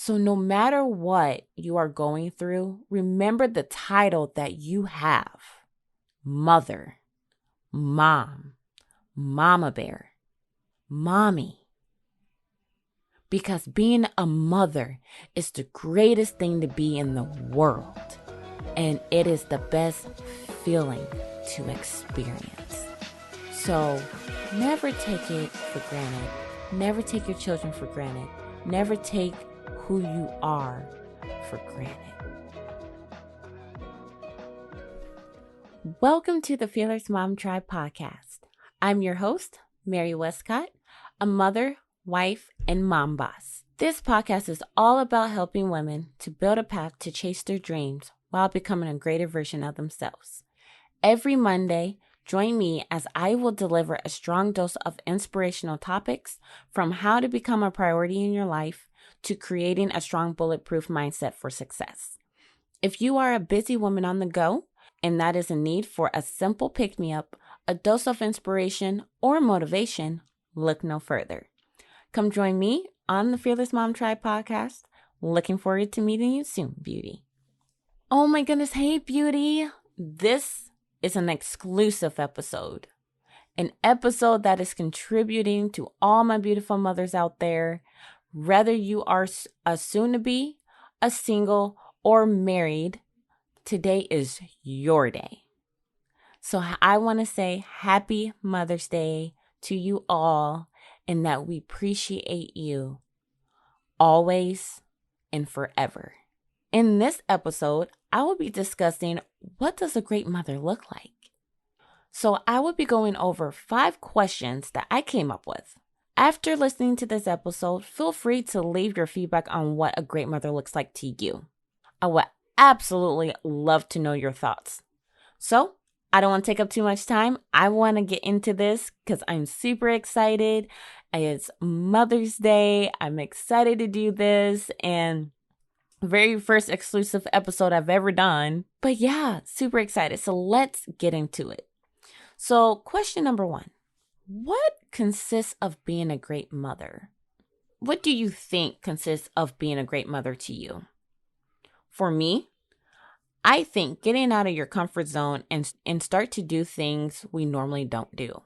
So no matter what you are going through, remember the title that you have: mother, mom, mama bear, mommy. Because being a mother is the greatest thing to be in the world. And it is the best feeling to experience. So never take it for granted. Never take your children for granted. Never take who you are for granted. Welcome to the Fearless Mom Tribe podcast. I'm your host, Mary Westcott, a mother, wife, and mom boss. This podcast is all about helping women to build a path to chase their dreams while becoming a greater version of themselves. Every Monday, join me as I will deliver a strong dose of inspirational topics, from how to become a priority in your life to creating a strong bulletproof mindset for success. If you are a busy woman on the go, and that is in need for a simple pick-me-up, a dose of inspiration, or motivation, look no further. Come join me on the Fearless Mom Tribe podcast. Looking forward to meeting you soon, beauty. Oh my goodness, hey, beauty. This is an exclusive episode. An episode that is contributing to all my beautiful mothers out there, whether you are a soon-to-be, a single, or married. Today is your day. So I want to say happy Mother's Day to you all, and that we appreciate you always and forever. In this episode, I will be discussing, what does a great mother look like? So I will be going over 5 questions that I came up with. After listening to this episode, feel free to leave your feedback on what a great mother looks like to you. I would absolutely love to know your thoughts. So I don't want to take up too much time. I want to get into this because I'm super excited. It's Mother's Day. I'm excited to do this, and very first exclusive episode I've ever done. But yeah, super excited. So let's get into it. So question number 1, what consists of being a great mother? What do you think consists of being a great mother to you? For me, I think getting out of your comfort zone and start to do things we normally don't do.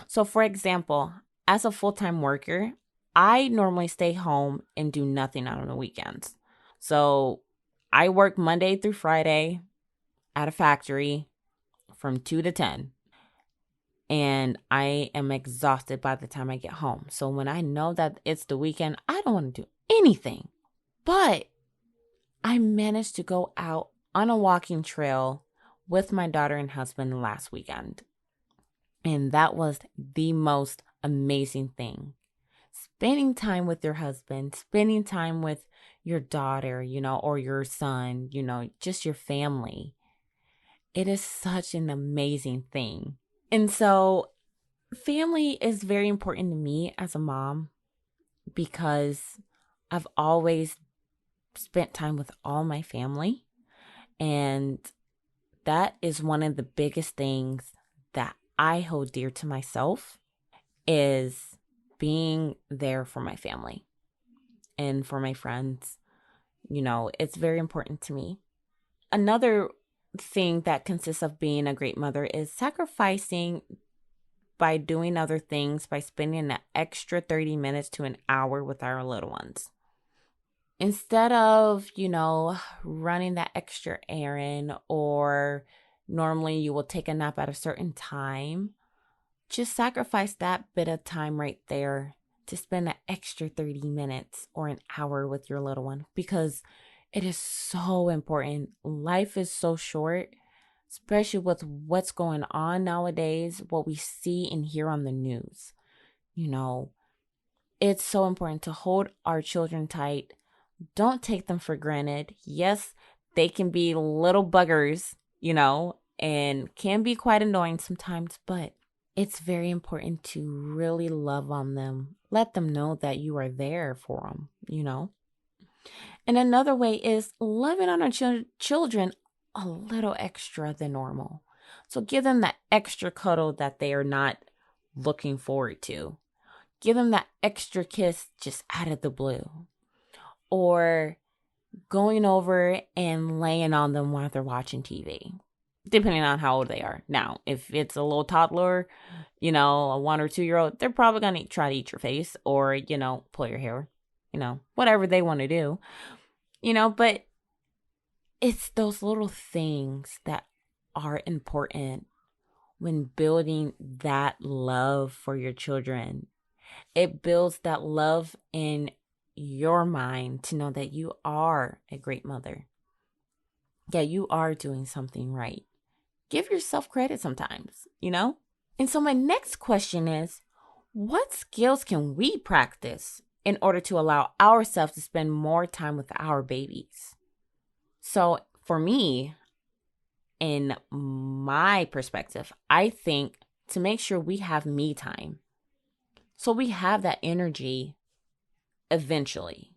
So for example, as a full-time worker, I normally stay home and do nothing on the weekends. So I work Monday through Friday at a factory from 2 to 10. And I am exhausted by the time I get home. So when I know that it's the weekend, I don't want to do anything. But I managed to go out on a walking trail with my daughter and husband last weekend. And that was the most amazing thing. Spending time with your husband, spending time with your daughter, or your son, just your family. It is such an amazing thing. And so family is very important to me as a mom, because I've always spent time with all my family. And that is one of the biggest things that I hold dear to myself, is being there for my family and for my friends. It's very important to me. Another thing that consists of being a great mother is sacrificing by doing other things, by spending an extra 30 minutes to an hour with our little ones. Instead of, running that extra errand, or normally you will take a nap at a certain time, just sacrifice that bit of time right there to spend an extra 30 minutes or an hour with your little one, because it is so important. Life is so short, especially with what's going on nowadays, what we see and hear on the news. It's so important to hold our children tight. Don't take them for granted. Yes, they can be little buggers, and can be quite annoying sometimes, but it's very important to really love on them. Let them know that you are there for them, And another way is loving on our children a little extra than normal. So give them that extra cuddle that they are not looking forward to. Give them that extra kiss just out of the blue. or going over and laying on them while they're watching TV, depending on how old they are. Now, if it's a little toddler, a 1 or 2 year old, they're probably going to try to eat your face or, pull your hair, whatever they want to do, but it's those little things that are important when building that love for your children. It builds that love in your mind to know that you are a great mother. Yeah, you are doing something right. Give yourself credit sometimes, And so my next question is, what skills can we practice in order to allow ourselves to spend more time with our babies? So for me, in my perspective, I think to make sure we have me time, so we have that energy eventually,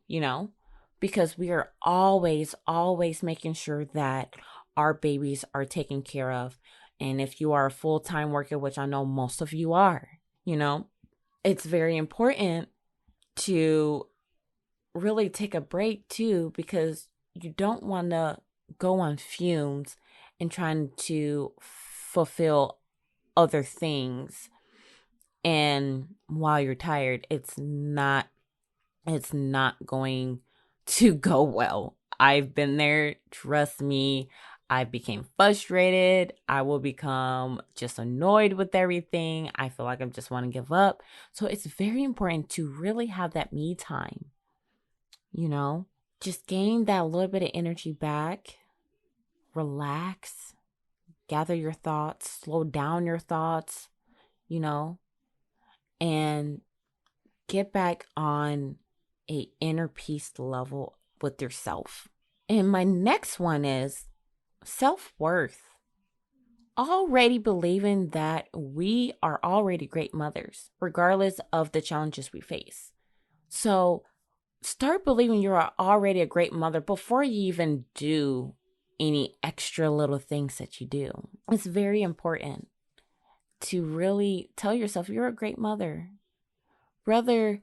because we are always making sure that our babies are taken care of. And if you are a full-time worker, which I know most of you are, it's very important to really take a break too, because you don't want to go on fumes and trying to fulfill other things. And while you're tired, it's not going to go well. I've been there. Trust me. I became frustrated. I will become just annoyed with everything. I feel like I just want to give up. So it's very important to really have that me time. Just gain that little bit of energy back. Relax. Gather your thoughts. Slow down your thoughts, and get back on a inner peace level with yourself. And my next one is self-worth. Already believing that we are already great mothers, regardless of the challenges we face. So start believing you are already a great mother before you even do any extra little things that you do. It's very important to really tell yourself you're a great mother. Whether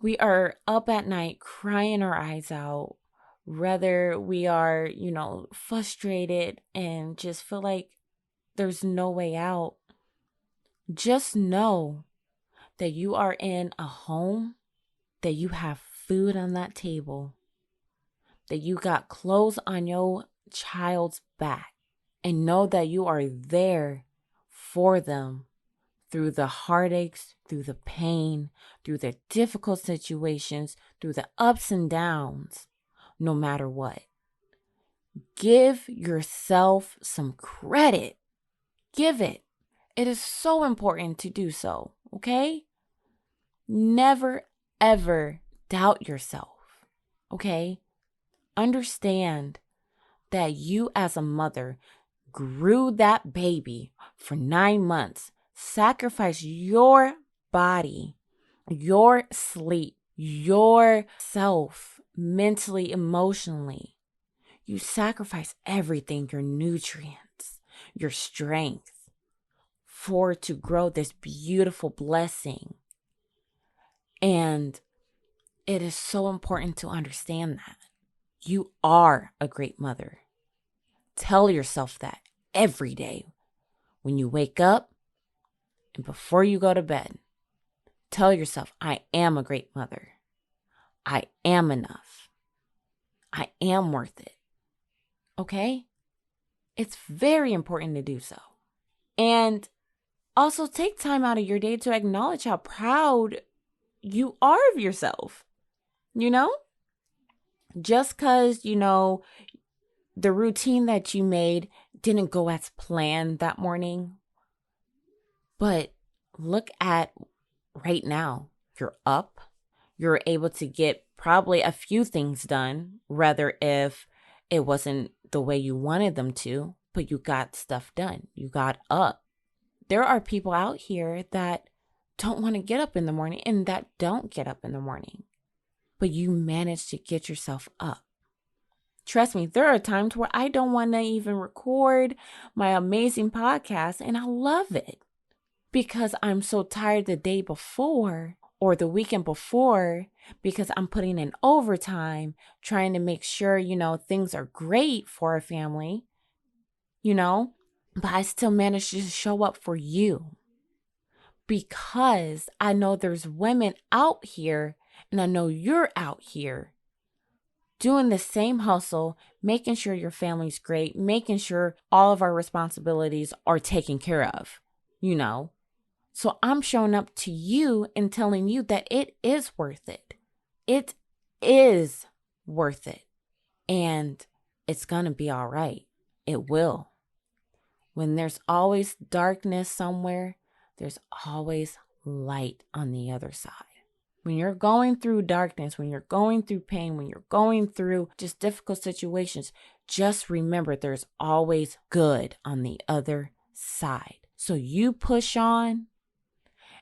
we are up at night crying our eyes out, whether we are, frustrated and just feel like there's no way out, just know that you are in a home, that you have food on that table, that you got clothes on your child's back, and know that you are there for them through the heartaches, through the pain, through the difficult situations, through the ups and downs, no matter what. Give yourself some credit. Give it. It is so important to do so, okay? Never, ever doubt yourself, okay? Understand that you as a mother grew that baby for 9 months, sacrificed your body, your sleep, yourself, mentally, emotionally. You sacrifice everything, your nutrients, your strength, to grow this beautiful blessing. And it is so important to understand that. You are a great mother. Tell yourself that every day when you wake up and before you go to bed. Tell yourself, I am a great mother. I am enough. I am worth it. Okay? It's very important to do so. And also take time out of your day to acknowledge how proud you are of yourself. Just because, the routine that you made didn't go as planned that morning. But look at right now. You're up. You're able to get probably a few things done, rather if it wasn't the way you wanted them to, but you got stuff done. You got up. There are people out here that don't want to get up in the morning and that don't get up in the morning, but you managed to get yourself up. Trust me, there are times where I don't want to even record my amazing podcast, and I love it because I'm so tired the day before, or the weekend before because I'm putting in overtime, trying to make sure, things are great for our family, but I still manage to show up for you because I know there's women out here and I know you're out here doing the same hustle, making sure your family's great, making sure all of our responsibilities are taken care of, So I'm showing up to you and telling you that it is worth it. It is worth it. And it's going to be all right. It will. When there's always darkness somewhere, there's always light on the other side. When you're going through darkness, when you're going through pain, when you're going through just difficult situations, just remember there's always good on the other side. So you push on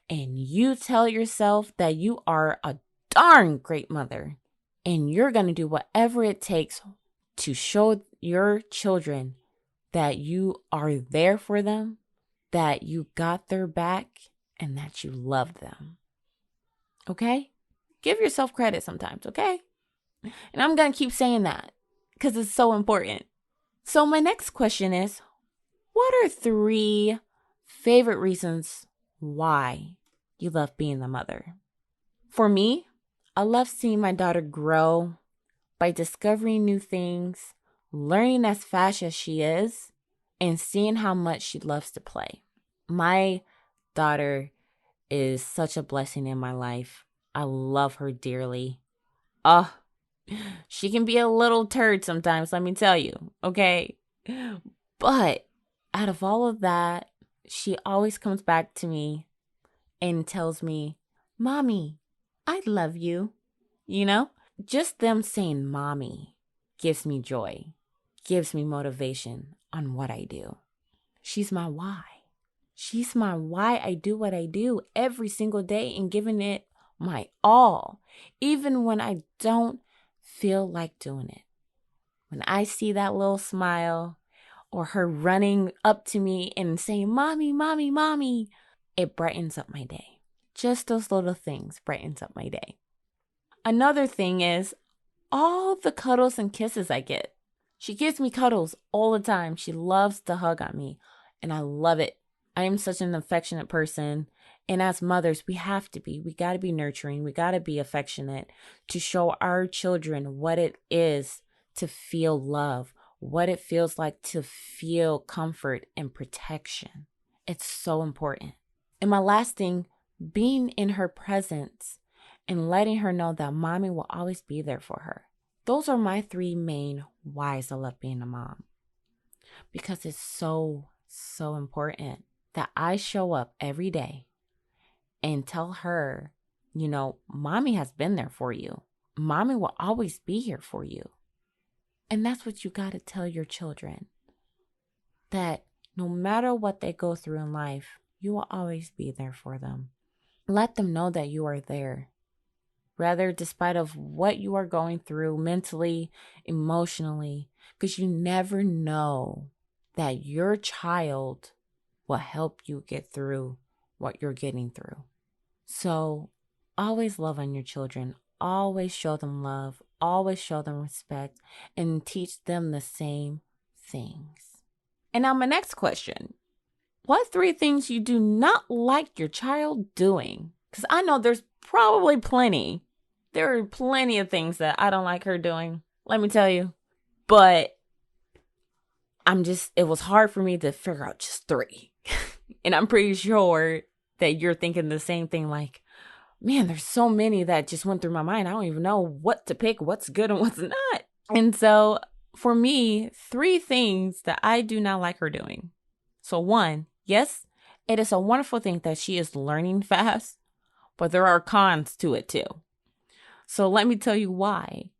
and you tell yourself that you are a darn great mother and you're going to do whatever it takes to show your children that you are there for them, that you got their back, and that you love them. Okay? Give yourself credit sometimes, okay? And I'm going to keep saying that because it's so important. So my next question is, what are 3 favorite reasons why you love being a mother? For me, I love seeing my daughter grow by discovering new things, learning as fast as she is, and seeing how much she loves to play. My daughter is such a blessing in my life. I love her dearly. She can be a little turd sometimes, let me tell you, okay? But out of all of that, she always comes back to me and tells me, Mommy, I love you. Just them saying mommy gives me joy, gives me motivation on what I do. She's my why. She's my why I do what I do every single day and giving it my all, even when I don't feel like doing it. When I see that little smile or her running up to me and saying, Mommy, Mommy, Mommy, it brightens up my day. Just those little things brightens up my day. Another thing is all the cuddles and kisses I get. She gives me cuddles all the time. She loves to hug on me, and I love it. I am such an affectionate person, and as mothers, we have to be. We got to be nurturing. We got to be affectionate to show our children what it is to feel love, what it feels like to feel comfort and protection. It's so important. And my last thing, being in her presence and letting her know that mommy will always be there for her. Those are my 3 main whys I love being a mom. Because it's so, so important that I show up every day and tell her, mommy has been there for you. Mommy will always be here for you. And that's what you got to tell your children. That no matter what they go through in life, you will always be there for them. Let them know that you are there. Rather, despite of what you are going through mentally, emotionally, because you never know that your child will help you get through what you're getting through. So always love on your children. Always show them love. Always show them respect and teach them the same things. And now my next question. What 3 things you do not like your child doing? Because I know there's probably plenty. There are plenty of things that I don't like her doing. Let me tell you. But it was hard for me to figure out just 3. And I'm pretty sure that you're thinking the same thing, like, man, there's so many that just went through my mind. I don't even know what to pick, what's good and what's not. And so for me, 3 things that I do not like her doing. So 1, yes, it is a wonderful thing that she is learning fast, but there are cons to it too. So let me tell you why.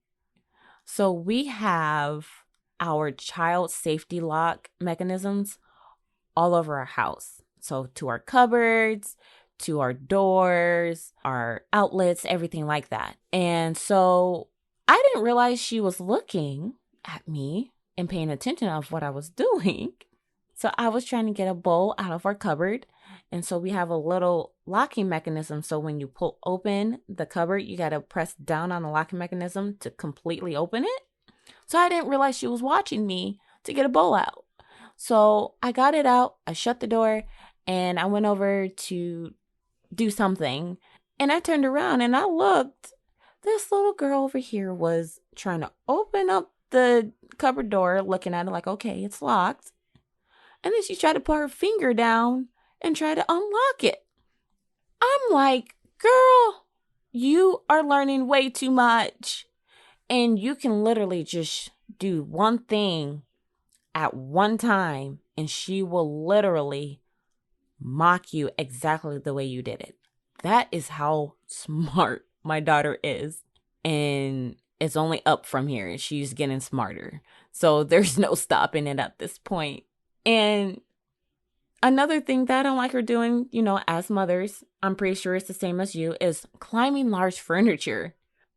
So we have our child safety lock mechanisms all over our house. So to our cupboards, to our doors, our outlets, everything like that. And so I didn't realize she was looking at me and paying attention of what I was doing. So I was trying to get a bowl out of our cupboard And so we have a little locking mechanism. So when you pull open the cupboard, you got to press down on the locking mechanism to completely open it. So I didn't realize she was watching me to get a bowl out. So I got it out, I shut the door, and I went over to do something. And I turned around and I looked. This little girl over here was trying to open up the cupboard door, looking at it like, okay, it's locked. And then she tried to put her finger down and try to unlock it. I'm like, girl, you are learning way too much. And you can literally just do one thing at one time and she will literally mock you exactly the way you did it. That is how smart my daughter is. And it's only up from here. She's getting smarter. So there's no stopping it at this point. And another thing that I don't like her doing, as mothers, I'm pretty sure it's the same as you, is climbing large furniture.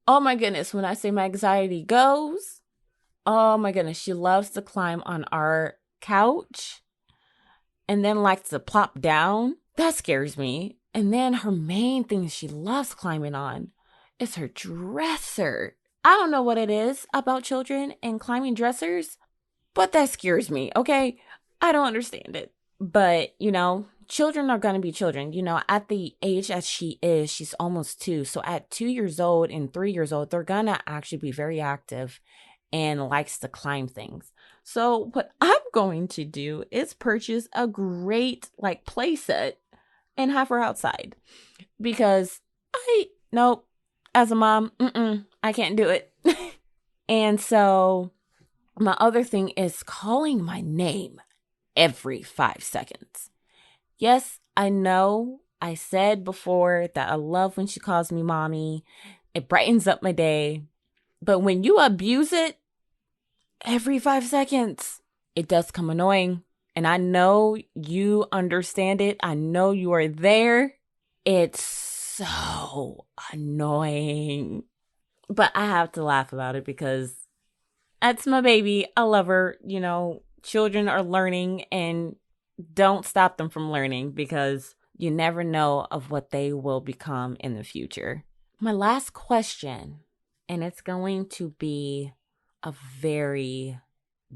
Oh my goodness, when I say my anxiety goes, oh my goodness, she loves to climb on our couch and then likes to plop down. That scares me. And then her main thing she loves climbing on is her dresser. I don't know what it is about children and climbing dressers, but that scares me, okay? I don't understand it. But, children are going to be children. At the age as she is, she's almost 2. So at 2 years old and 3 years old, they're going to actually be very active and likes to climb things. So what I'm going to do is purchase a great play set and have her outside. Because nope, as a mom, I can't do it. And so my other thing is calling my name every 5 seconds. Yes, I know I said before that I love when she calls me mommy. It brightens up my day. But when you abuse it every 5 seconds, it does come annoying. And I know you understand it. I know you are there. It's so annoying. But I have to laugh about it because that's my baby. I love her. Children are learning and don't stop them from learning because you never know of what they will become in the future. My last question, and it's going to be a very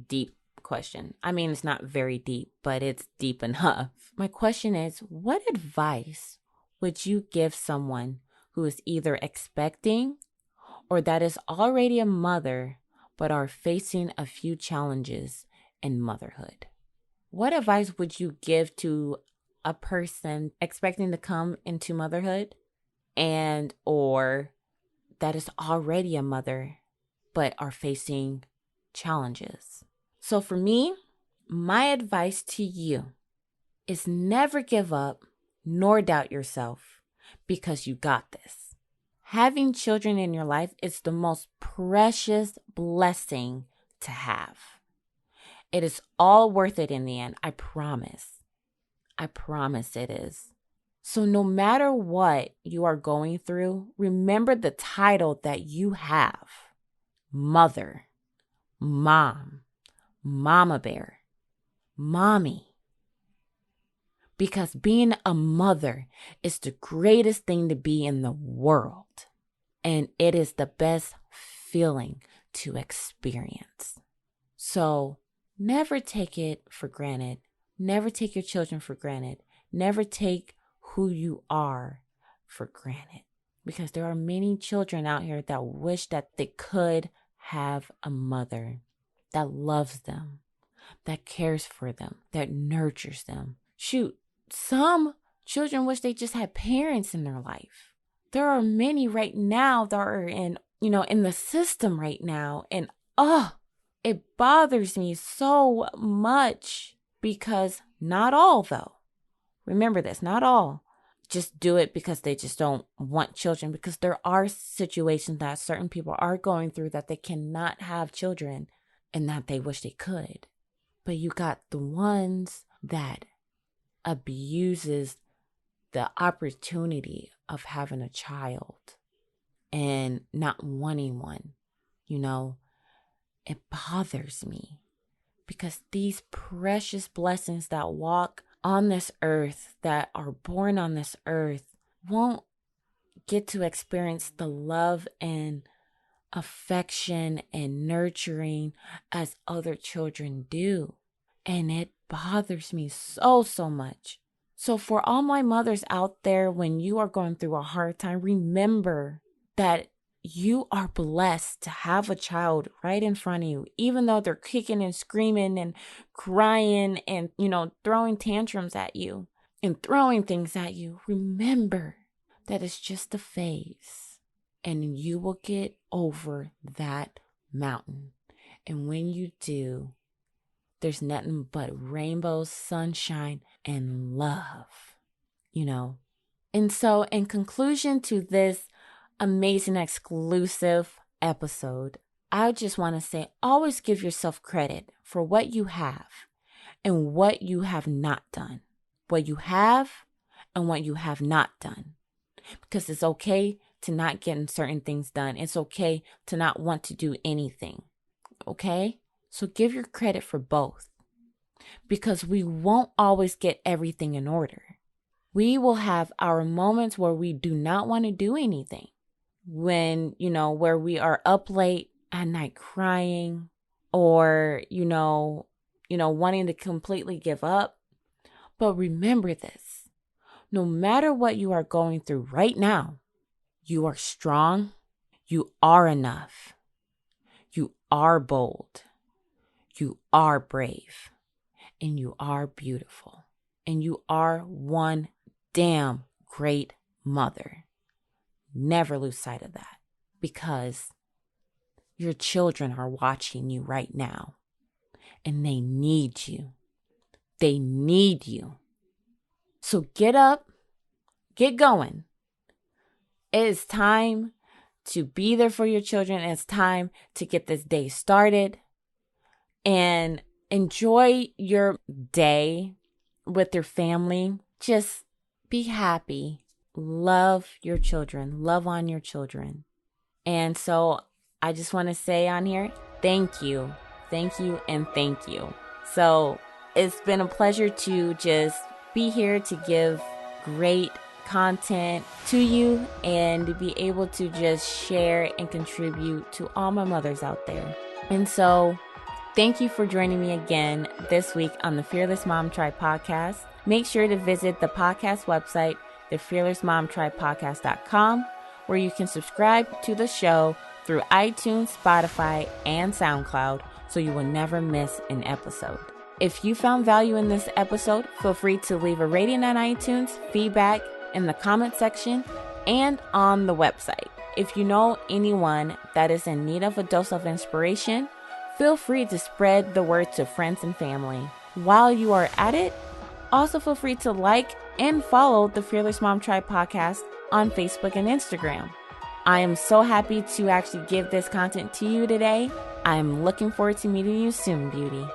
deep question. I mean, it's not very deep, but it's deep enough. My question is, what advice would you give someone who is either expecting or that is already a mother but are facing a few challenges in motherhood? What advice would you give to a person expecting to come into motherhood and or that is already a mother but are facing challenges? So for me, my advice to you is never give up nor doubt yourself because you got this. Having children in your life is the most precious blessing to have. It is all worth it in the end, I promise. I promise it is. So no matter what you are going through, remember the title that you have. Mother, mom, mama bear, mommy. Because being a mother is the greatest thing to be in the world. And it is the best feeling to experience. So never take it for granted. Never take your children for granted. Never take who you are for granted. Because there are many children out here that wish that they could have a mother that loves them, that cares for them, that nurtures them. Shoot, some children wish they just had parents in their life. There are many right now that are in the system right now. And it bothers me so much because not all, though. Remember this, not all just do it because they just don't want children, because there are situations that certain people are going through that they cannot have children and that they wish they could. But you got the ones that abuses the opportunity of having a child and not wanting one. It bothers me because these precious blessings that walk on this earth, that are born on this earth, won't get to experience the love and affection and nurturing as other children do. And it bothers me so much. So for all my mothers out there, when you are going through a hard time, remember that you are blessed to have a child right in front of you, even though they're kicking and screaming and crying and, throwing tantrums at you and throwing things at you. Remember that it's just a phase, and you will get over that mountain. And when you do, there's nothing but rainbows, sunshine, and love, And so in conclusion to this amazing exclusive episode, I just want to say, always give yourself credit for what you have and what you have not done. What you have and what you have not done. Because it's okay to not get certain things done. It's okay to not want to do anything. Okay? So give your credit for both. Because we won't always get everything in order. We will have our moments where we do not want to do anything. When, where we are up late at night crying, or, wanting to completely give up. But remember this, no matter what you are going through right now, you are strong, you are enough, you are bold, you are brave, and you are beautiful, and you are one damn great mother. Never lose sight of that, because your children are watching you right now, and they need you. They need you. So get up, get going. It is time to be there for your children. It's time to get this day started and enjoy your day with your family. Just be happy. Love your children. Love on your children. And so I just want to say on here, thank you. Thank you and thank you. So it's been a pleasure to just be here to give great content to you and to be able to just share and contribute to all my mothers out there. And so thank you for joining me again this week on the Fearless Mom Tribe podcast. Make sure to visit the podcast website, thefearlessmomtribepodcast.com, where you can subscribe to the show through iTunes, Spotify, and SoundCloud so you will never miss an episode. If you found value in this episode, feel free to leave a rating on iTunes, feedback in the comment section, and on the website. If you know anyone that is in need of a dose of inspiration, feel free to spread the word to friends and family. While you are at it, also feel free to like and follow the Fearless Mom Tribe podcast on Facebook and Instagram. I am so happy to actually give this content to you today. I'm looking forward to meeting you soon, beauty.